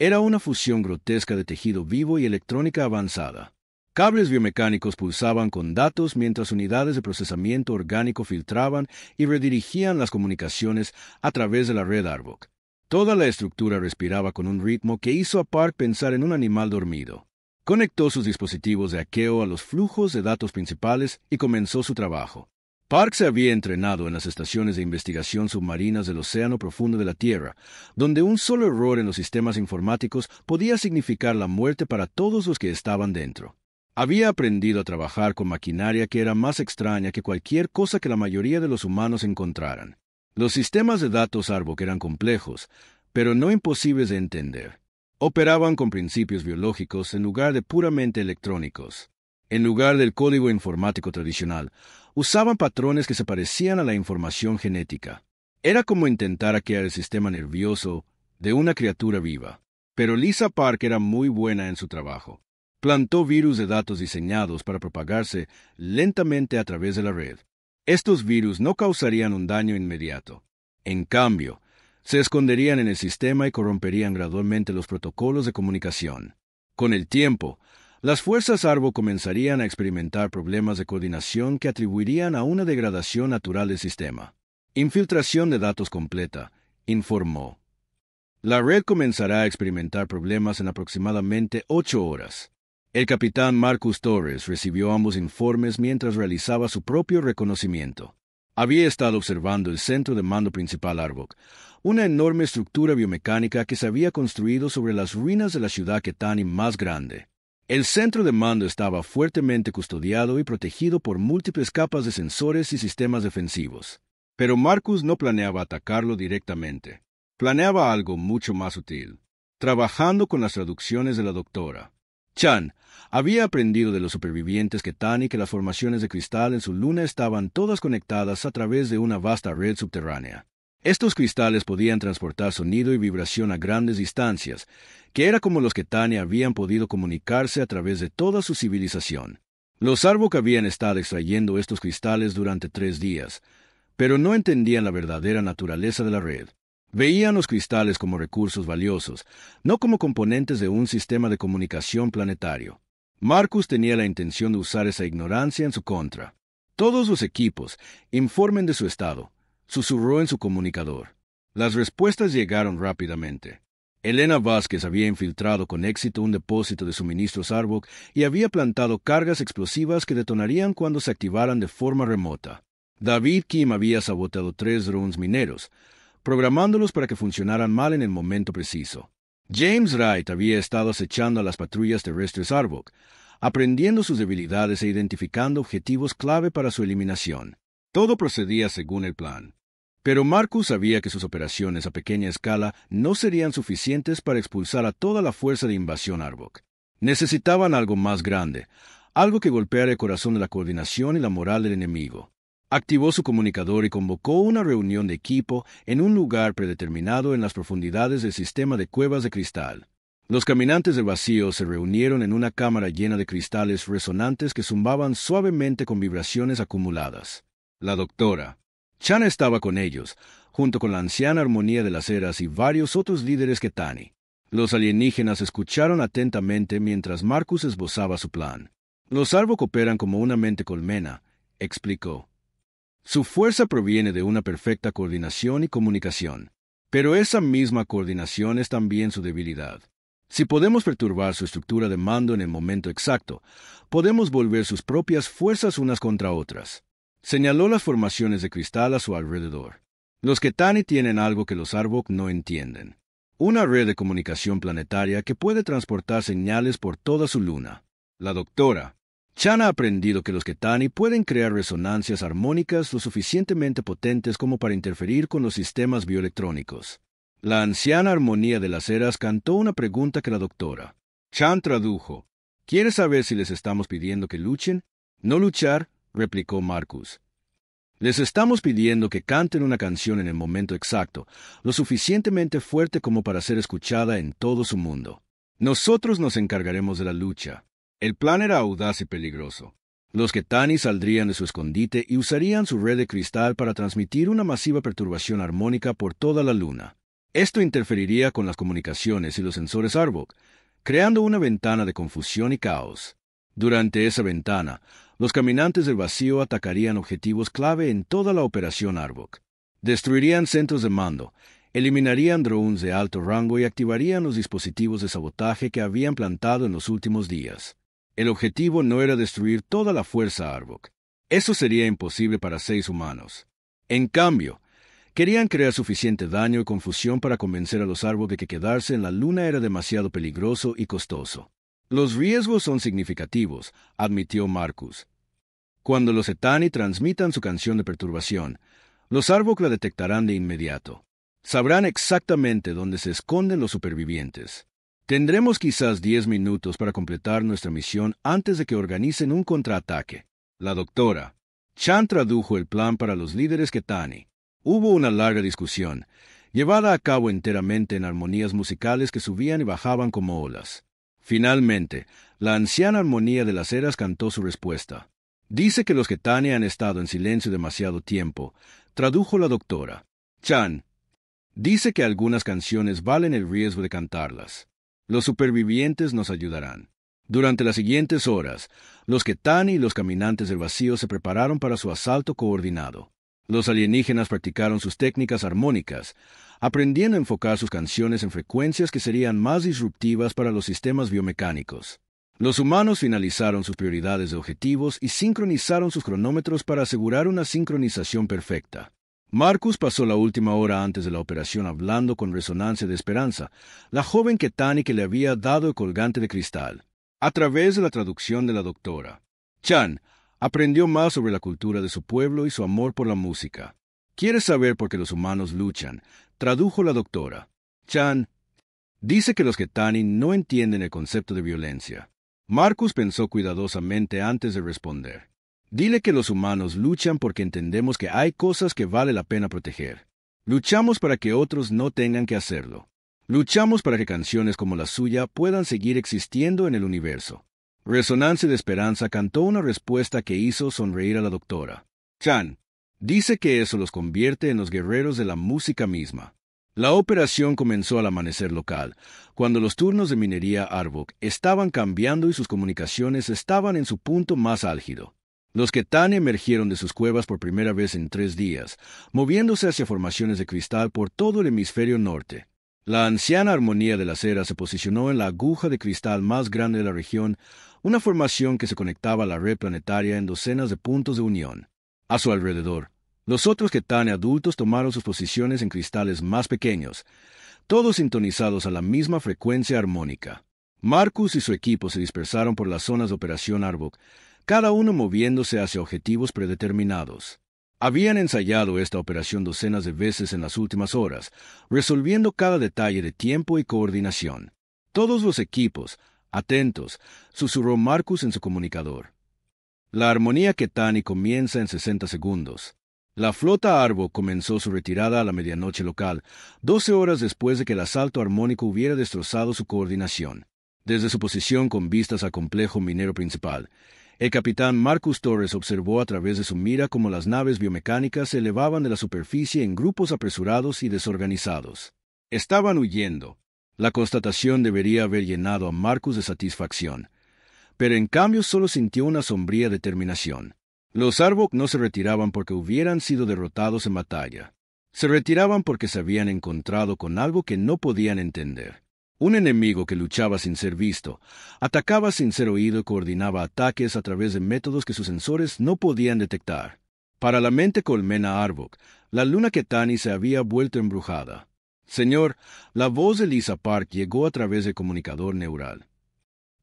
era una fusión grotesca de tejido vivo y electrónica avanzada. Cables biomecánicos pulsaban con datos mientras unidades de procesamiento orgánico filtraban y redirigían las comunicaciones a través de la red Arbok. Toda la estructura respiraba con un ritmo que hizo a Park pensar en un animal dormido. Conectó sus dispositivos de hackeo a los flujos de datos principales y comenzó su trabajo. Park se había entrenado en las estaciones de investigación submarinas del Océano Profundo de la Tierra, donde un solo error en los sistemas informáticos podía significar la muerte para todos los que estaban dentro. Había aprendido a trabajar con maquinaria que era más extraña que cualquier cosa que la mayoría de los humanos encontraran. Los sistemas de datos Arbok eran complejos, pero no imposibles de entender. Operaban con principios biológicos en lugar de puramente electrónicos. En lugar del código informático tradicional, usaban patrones que se parecían a la información genética. Era como intentar hackear el sistema nervioso de una criatura viva. Pero Lisa Park era muy buena en su trabajo. Plantó virus de datos diseñados para propagarse lentamente a través de la red. Estos virus no causarían un daño inmediato. En cambio, se esconderían en el sistema y corromperían gradualmente los protocolos de comunicación. Con el tiempo, las fuerzas Arbok comenzarían a experimentar problemas de coordinación que atribuirían a una degradación natural del sistema. Infiltración de datos completa, informó. La red comenzará a experimentar problemas en aproximadamente 8 horas. El capitán Marcus Torres recibió ambos informes mientras realizaba su propio reconocimiento. Había estado observando el centro de mando principal Arbok, una enorme estructura biomecánica que se había construido sobre las ruinas de la ciudad Ketani más grande. El centro de mando estaba fuertemente custodiado y protegido por múltiples capas de sensores y sistemas defensivos. Pero Marcus no planeaba atacarlo directamente. Planeaba algo mucho más útil. Trabajando con las traducciones de la doctora. Chan había aprendido de los supervivientes Ketani que las formaciones de cristal en su luna estaban todas conectadas a través de una vasta red subterránea. Estos cristales podían transportar sonido y vibración a grandes distancias, que era como los Ketani habían podido comunicarse a través de toda su civilización. Los Arbok habían estado extrayendo estos cristales durante 3 días, pero no entendían la verdadera naturaleza de la red. Veían los cristales como recursos valiosos, no como componentes de un sistema de comunicación planetario. Marcus tenía la intención de usar esa ignorancia en su contra. Todos los equipos, informen de su estado, susurró en su comunicador. Las respuestas llegaron rápidamente. Elena Vázquez había infiltrado con éxito un depósito de suministros Arbok y había plantado cargas explosivas que detonarían cuando se activaran de forma remota. David Kim había saboteado 3 drones mineros, programándolos para que funcionaran mal en el momento preciso. James Wright había estado acechando a las patrullas terrestres Arbok, aprendiendo sus debilidades e identificando objetivos clave para su eliminación. Todo procedía según el plan. Pero Marcus sabía que sus operaciones a pequeña escala no serían suficientes para expulsar a toda la fuerza de invasión Arbok. Necesitaban algo más grande, algo que golpeara el corazón de la coordinación y la moral del enemigo. Activó su comunicador y convocó una reunión de equipo en un lugar predeterminado en las profundidades del sistema de cuevas de cristal. Los caminantes del vacío se reunieron en una cámara llena de cristales resonantes que zumbaban suavemente con vibraciones acumuladas. La doctora Chan estaba con ellos, junto con la anciana Armonía de las Eras y varios otros líderes Ketani. Los alienígenas escucharon atentamente mientras Marcus esbozaba su plan. Los Arbok operan como una mente colmena, explicó. Su fuerza proviene de una perfecta coordinación y comunicación, pero esa misma coordinación es también su debilidad. Si podemos perturbar su estructura de mando en el momento exacto, podemos volver sus propias fuerzas unas contra otras. Señaló las formaciones de cristal a su alrededor. Los Ketani tienen algo que los Arbok no entienden. Una red de comunicación planetaria que puede transportar señales por toda su luna. La doctora Chan ha aprendido que los Ketani pueden crear resonancias armónicas lo suficientemente potentes como para interferir con los sistemas bioelectrónicos. La anciana Armonía de las Eras cantó una pregunta que la doctora Chan tradujo. ¿Quieres saber si les estamos pidiendo que luchen? No luchar, replicó Marcus. Les estamos pidiendo que canten una canción en el momento exacto, lo suficientemente fuerte como para ser escuchada en todo su mundo. Nosotros nos encargaremos de la lucha. El plan era audaz y peligroso. Los Ketani saldrían de su escondite y usarían su red de cristal para transmitir una masiva perturbación armónica por toda la luna. Esto interferiría con las comunicaciones y los sensores Arbok, creando una ventana de confusión y caos. Durante esa ventana, los caminantes del vacío atacarían objetivos clave en toda la operación Arbok. Destruirían centros de mando, eliminarían drones de alto rango y activarían los dispositivos de sabotaje que habían plantado en los últimos días. El objetivo no era destruir toda la fuerza Arbok. Eso sería imposible para 6 humanos. En cambio, querían crear suficiente daño y confusión para convencer a los Arbok de que quedarse en la luna era demasiado peligroso y costoso. Los riesgos son significativos, admitió Marcus. Cuando los Etani transmitan su canción de perturbación, los Arbok la detectarán de inmediato. Sabrán exactamente dónde se esconden los supervivientes. Tendremos quizás 10 minutos para completar nuestra misión antes de que organicen un contraataque. La doctora Chan tradujo el plan para los líderes Ketani. Hubo una larga discusión, llevada a cabo enteramente en armonías musicales que subían y bajaban como olas. Finalmente, la anciana Armonía de las Eras cantó su respuesta. Dice que los que Tani han estado en silencio demasiado tiempo, tradujo la doctora. Chan. Dice que algunas canciones valen el riesgo de cantarlas. Los supervivientes nos ayudarán. Durante las siguientes horas, los Ketani y los caminantes del vacío se prepararon para su asalto coordinado. Los alienígenas practicaron sus técnicas armónicas, aprendiendo a enfocar sus canciones en frecuencias que serían más disruptivas para los sistemas biomecánicos. Los humanos finalizaron sus prioridades de objetivos y sincronizaron sus cronómetros para asegurar una sincronización perfecta. Marcus pasó la última hora antes de la operación hablando con Resonancia de Esperanza, la joven Ketani que le había dado el colgante de cristal. A través de la traducción de la doctora, Chan aprendió más sobre la cultura de su pueblo y su amor por la música. ¿Quieres saber por qué los humanos luchan?, tradujo la doctora. Chan dice que los Ketani no entienden el concepto de violencia. Marcus pensó cuidadosamente antes de responder. Dile que los humanos luchan porque entendemos que hay cosas que vale la pena proteger. Luchamos para que otros no tengan que hacerlo. Luchamos para que canciones como la suya puedan seguir existiendo en el universo. Resonancia de Esperanza cantó una respuesta que hizo sonreír a la doctora. Chan dice que eso los convierte en los guerreros de la música misma. La operación comenzó al amanecer local, cuando los turnos de minería Arbok estaban cambiando y sus comunicaciones estaban en su punto más álgido. Los Ketani emergieron de sus cuevas por primera vez en 3 días, moviéndose hacia formaciones de cristal por todo el hemisferio norte. La anciana armonía de la cera se posicionó en la aguja de cristal más grande de la región, una formación que se conectaba a la red planetaria en docenas de puntos de unión. A su alrededor, los otros Ketani adultos tomaron sus posiciones en cristales más pequeños, todos sintonizados a la misma frecuencia armónica. Marcus y su equipo se dispersaron por las zonas de operación Arbok, cada uno moviéndose hacia objetivos predeterminados. Habían ensayado esta operación docenas de veces en las últimas horas, resolviendo cada detalle de tiempo y coordinación. Todos los equipos, atentos, susurró Marcus en su comunicador. La armonía Ketani comienza en 60 segundos. La flota Arbok comenzó su retirada a la medianoche local, 12 horas después de que el asalto armónico hubiera destrozado su coordinación. Desde su posición con vistas al complejo minero principal, el capitán Marcus Torres observó a través de su mira cómo las naves biomecánicas se elevaban de la superficie en grupos apresurados y desorganizados. Estaban huyendo. La constatación debería haber llenado a Marcus de satisfacción, pero en cambio solo sintió una sombría determinación. Los Arbok no se retiraban porque hubieran sido derrotados en batalla. Se retiraban porque se habían encontrado con algo que no podían entender. Un enemigo que luchaba sin ser visto, atacaba sin ser oído y coordinaba ataques a través de métodos que sus sensores no podían detectar. Para la mente colmena Arbok, la luna Ketani se había vuelto embrujada. Señor, la voz de Lisa Park llegó a través del comunicador neural.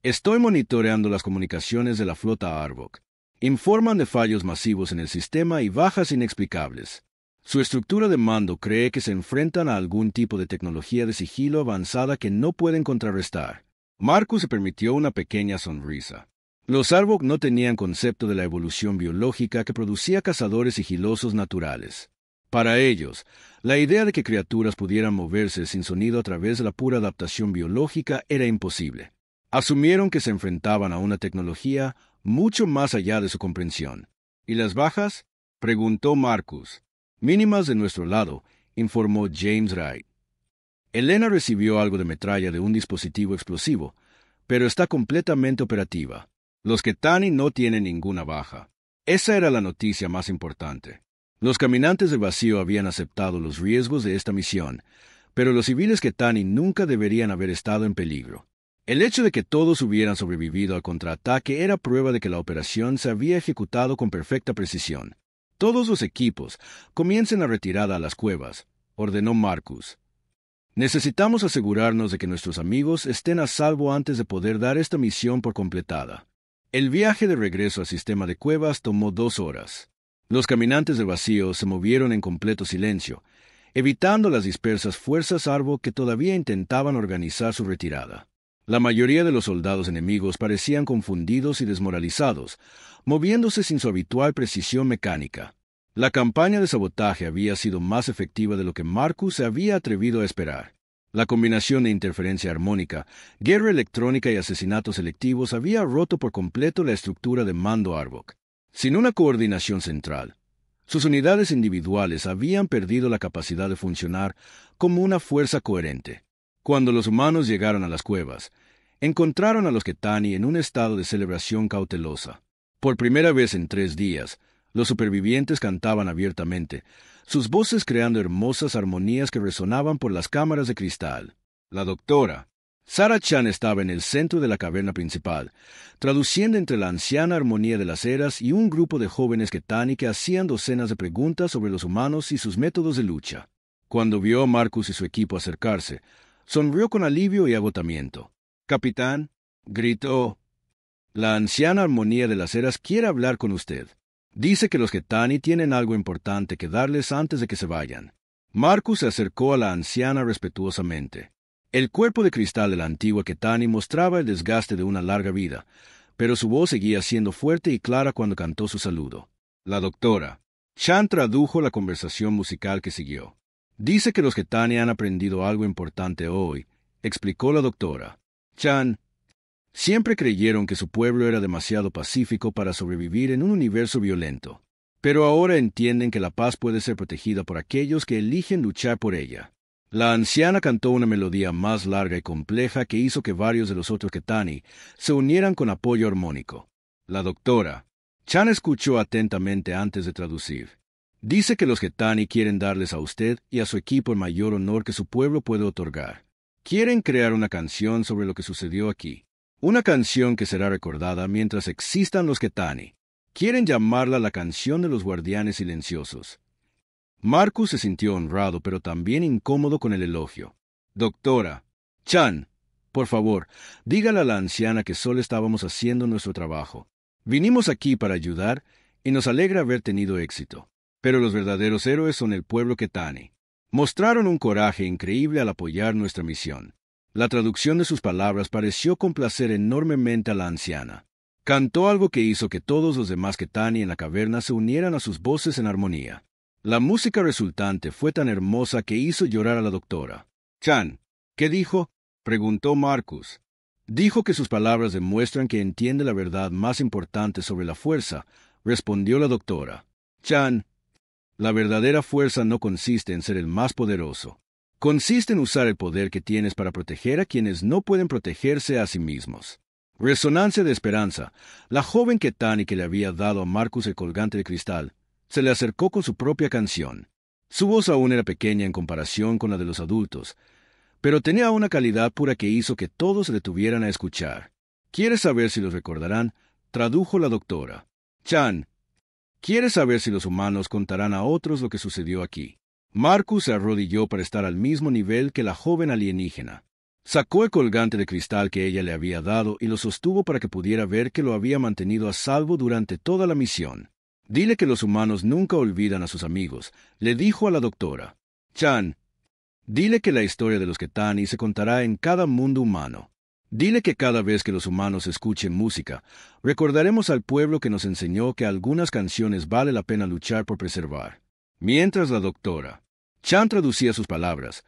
Estoy monitoreando las comunicaciones de la flota Arbok. Informan de fallos masivos en el sistema y bajas inexplicables. Su estructura de mando cree que se enfrentan a algún tipo de tecnología de sigilo avanzada que no pueden contrarrestar. Marcus se permitió una pequeña sonrisa. Los Arbok no tenían concepto de la evolución biológica que producía cazadores sigilosos naturales. Para ellos, la idea de que criaturas pudieran moverse sin sonido a través de la pura adaptación biológica era imposible. Asumieron que se enfrentaban a una tecnología mucho más allá de su comprensión. ¿Y las bajas?, preguntó Marcus. Mínimas de nuestro lado, informó James Wright. Elena recibió algo de metralla de un dispositivo explosivo, pero está completamente operativa. Los Ketani no tienen ninguna baja. Esa era la noticia más importante. Los caminantes del vacío habían aceptado los riesgos de esta misión, pero los civiles Ketani nunca deberían haber estado en peligro. El hecho de que todos hubieran sobrevivido al contraataque era prueba de que la operación se había ejecutado con perfecta precisión. Todos los equipos comiencen la retirada a las cuevas, ordenó Marcus. Necesitamos asegurarnos de que nuestros amigos estén a salvo antes de poder dar esta misión por completada. El viaje de regreso al sistema de cuevas tomó 2 horas. Los caminantes del vacío se movieron en completo silencio, evitando las dispersas fuerzas Arbok que todavía intentaban organizar su retirada. La mayoría de los soldados enemigos parecían confundidos y desmoralizados, moviéndose sin su habitual precisión mecánica. La campaña de sabotaje había sido más efectiva de lo que Marcus se había atrevido a esperar. La combinación de interferencia armónica, guerra electrónica y asesinatos selectivos había roto por completo la estructura de mando Arbok. Sin una coordinación central, sus unidades individuales habían perdido la capacidad de funcionar como una fuerza coherente. Cuando los humanos llegaron a las cuevas, encontraron a los Ketani en un estado de celebración cautelosa. Por primera vez en 3 días, los supervivientes cantaban abiertamente, sus voces creando hermosas armonías que resonaban por las cámaras de cristal. La doctora Sarah Chan estaba en el centro de la caverna principal, traduciendo entre la anciana armonía de las eras y un grupo de jóvenes Ketani que hacían docenas de preguntas sobre los humanos y sus métodos de lucha. Cuando vio a Marcus y su equipo acercarse, sonrió con alivio y agotamiento. «Capitán», gritó, «la anciana armonía de las eras quiere hablar con usted. Dice que los Ketani tienen algo importante que darles antes de que se vayan». Marcus se acercó a la anciana respetuosamente. El cuerpo de cristal de la antigua Ketani mostraba el desgaste de una larga vida, pero su voz seguía siendo fuerte y clara cuando cantó su saludo. La doctora Chan tradujo la conversación musical que siguió. «Dice que los Ketani han aprendido algo importante hoy», explicó la doctora Chan. «Siempre creyeron que su pueblo era demasiado pacífico para sobrevivir en un universo violento, pero ahora entienden que la paz puede ser protegida por aquellos que eligen luchar por ella». La anciana cantó una melodía más larga y compleja que hizo que varios de los otros Ketani se unieran con apoyo armónico. La doctora Chan escuchó atentamente antes de traducir. «Dice que los Ketani quieren darles a usted y a su equipo el mayor honor que su pueblo puede otorgar. Quieren crear una canción sobre lo que sucedió aquí. Una canción que será recordada mientras existan los Ketani. Quieren llamarla la canción de los guardianes silenciosos». Marcus se sintió honrado, pero también incómodo con el elogio. «Doctora Chan, por favor, dígale a la anciana que solo estábamos haciendo nuestro trabajo. Vinimos aquí para ayudar y nos alegra haber tenido éxito. Pero los verdaderos héroes son el pueblo Ketani. Mostraron un coraje increíble al apoyar nuestra misión». La traducción de sus palabras pareció complacer enormemente a la anciana. Cantó algo que hizo que todos los demás Ketani en la caverna se unieran a sus voces en armonía. La música resultante fue tan hermosa que hizo llorar a la doctora Chan. «¿Qué dijo?», preguntó Marcus. «Dijo que sus palabras demuestran que entiende la verdad más importante sobre la fuerza», respondió la doctora Chan. «La verdadera fuerza no consiste en ser el más poderoso. Consiste en usar el poder que tienes para proteger a quienes no pueden protegerse a sí mismos». Resonancia de esperanza. La joven Ketani que le había dado a Marcus el colgante de cristal se le acercó con su propia canción. Su voz aún era pequeña en comparación con la de los adultos, pero tenía una calidad pura que hizo que todos se detuvieran a escuchar. «¿Quieres saber si los recordarán?», tradujo la doctora Chan. «¿Quieres saber si los humanos contarán a otros lo que sucedió aquí?». Marcus se arrodilló para estar al mismo nivel que la joven alienígena. Sacó el colgante de cristal que ella le había dado y lo sostuvo para que pudiera ver que lo había mantenido a salvo durante toda la misión. «Dile que los humanos nunca olvidan a sus amigos», le dijo a la doctora Chan. «Dile que la historia de los Ketani se contará en cada mundo humano. Dile que cada vez que los humanos escuchen música, recordaremos al pueblo que nos enseñó que algunas canciones vale la pena luchar por preservar». Mientras la doctora Chan traducía sus palabras,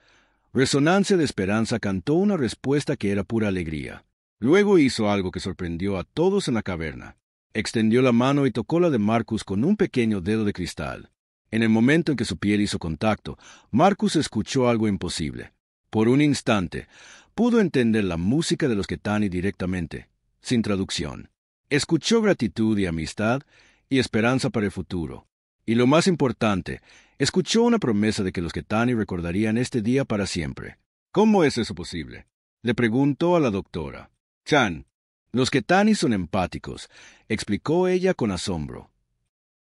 Resonancia de Esperanza cantó una respuesta que era pura alegría. Luego hizo algo que sorprendió a todos en la caverna. Extendió la mano y tocó la de Marcus con un pequeño dedo de cristal. En el momento en que su piel hizo contacto, Marcus escuchó algo imposible. Por un instante, pudo entender la música de los Ketani directamente, sin traducción. Escuchó gratitud y amistad y esperanza para el futuro. Y lo más importante, escuchó una promesa de que los Ketani recordarían este día para siempre. «¿Cómo es eso posible?», le preguntó a la doctora Chan. «Los Ketani son empáticos», explicó ella con asombro.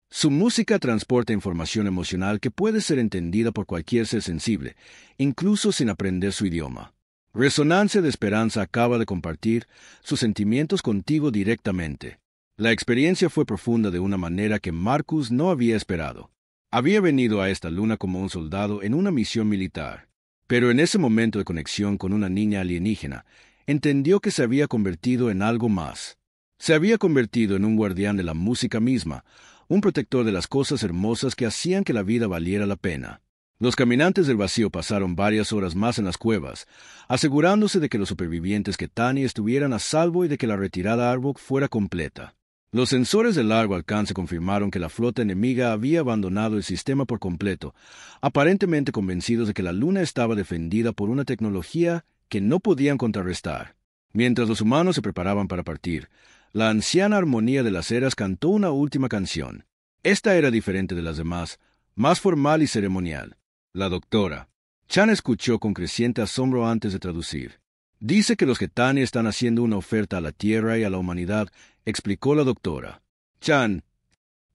«Su música transporta información emocional que puede ser entendida por cualquier ser sensible, incluso sin aprender su idioma. Resonancia de Esperanza acaba de compartir sus sentimientos contigo directamente». La experiencia fue profunda de una manera que Marcus no había esperado. Había venido a esta luna como un soldado en una misión militar, pero en ese momento de conexión con una niña alienígena, entendió que se había convertido en algo más. Se había convertido en un guardián de la música misma, un protector de las cosas hermosas que hacían que la vida valiera la pena. Los caminantes del vacío pasaron varias horas más en las cuevas, asegurándose de que los supervivientes Ketani estuvieran a salvo y de que la retirada a Arbok fuera completa. Los sensores de largo alcance confirmaron que la flota enemiga había abandonado el sistema por completo, aparentemente convencidos de que la Luna estaba defendida por una tecnología que no podían contrarrestar. Mientras los humanos se preparaban para partir, la anciana armonía de las eras cantó una última canción. Esta era diferente de las demás, más formal y ceremonial. La doctora Chan escuchó con creciente asombro antes de traducir. Dice que los Getani están haciendo una oferta a la Tierra y a la humanidad, explicó la doctora Chan.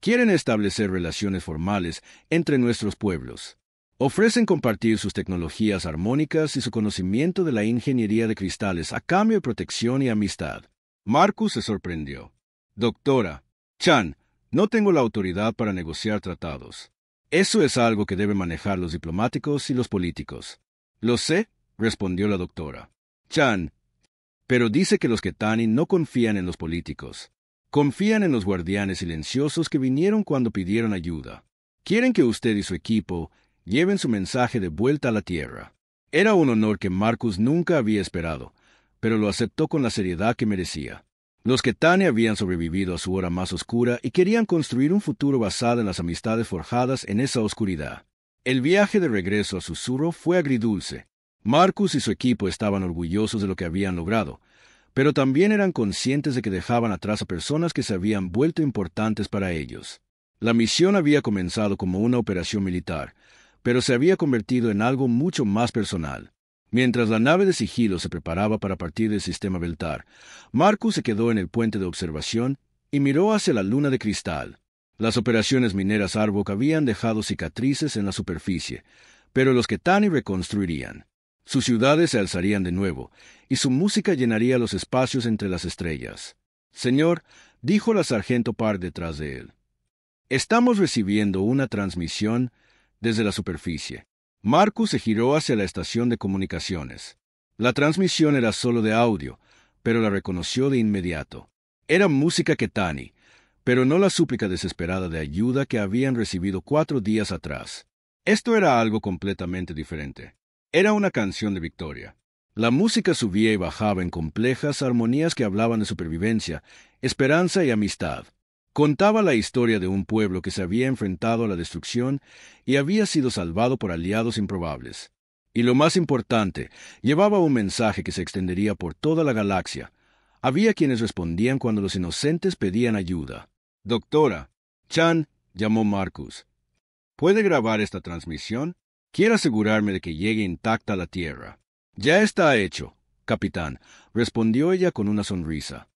Quieren establecer relaciones formales entre nuestros pueblos. Ofrecen compartir sus tecnologías armónicas y su conocimiento de la ingeniería de cristales a cambio de protección y amistad. Marcus se sorprendió. Doctora Chan, no tengo la autoridad para negociar tratados. Eso es algo que deben manejar los diplomáticos y los políticos. Lo sé, respondió la doctora Chan, pero dice que los Getani no confían en los políticos. Confían en los guardianes silenciosos que vinieron cuando pidieron ayuda. Quieren que usted y su equipo lleven su mensaje de vuelta a la Tierra. Era un honor que Marcus nunca había esperado, pero lo aceptó con la seriedad que merecía. Los Getani habían sobrevivido a su hora más oscura y querían construir un futuro basado en las amistades forjadas en esa oscuridad. El viaje de regreso a Susurro fue agridulce. Marcus y su equipo estaban orgullosos de lo que habían logrado, pero también eran conscientes de que dejaban atrás a personas que se habían vuelto importantes para ellos. La misión había comenzado como una operación militar, pero se había convertido en algo mucho más personal. Mientras la nave de sigilo se preparaba para partir del sistema Beltar, Marcus se quedó en el puente de observación y miró hacia la luna de cristal. Las operaciones mineras Arbok habían dejado cicatrices en la superficie, pero los Getani reconstruirían. Sus ciudades se alzarían de nuevo, y su música llenaría los espacios entre las estrellas. Señor, dijo la sargento Park detrás de él. Estamos recibiendo una transmisión desde la superficie. Marcus se giró hacia la estación de comunicaciones. La transmisión era solo de audio, pero la reconoció de inmediato. Era música Getani, pero no la súplica desesperada de ayuda que habían recibido 4 días atrás. Esto era algo completamente diferente. Era una canción de victoria. La música subía y bajaba en complejas armonías que hablaban de supervivencia, esperanza y amistad. Contaba la historia de un pueblo que se había enfrentado a la destrucción y había sido salvado por aliados improbables. Y lo más importante, llevaba un mensaje que se extendería por toda la galaxia. Había quienes respondían cuando los inocentes pedían ayuda. Doctora Chan, llamó Marcus. ¿Puede grabar esta transmisión? Quiero asegurarme de que llegue intacta a la Tierra. Ya está hecho, capitán, respondió ella con una sonrisa.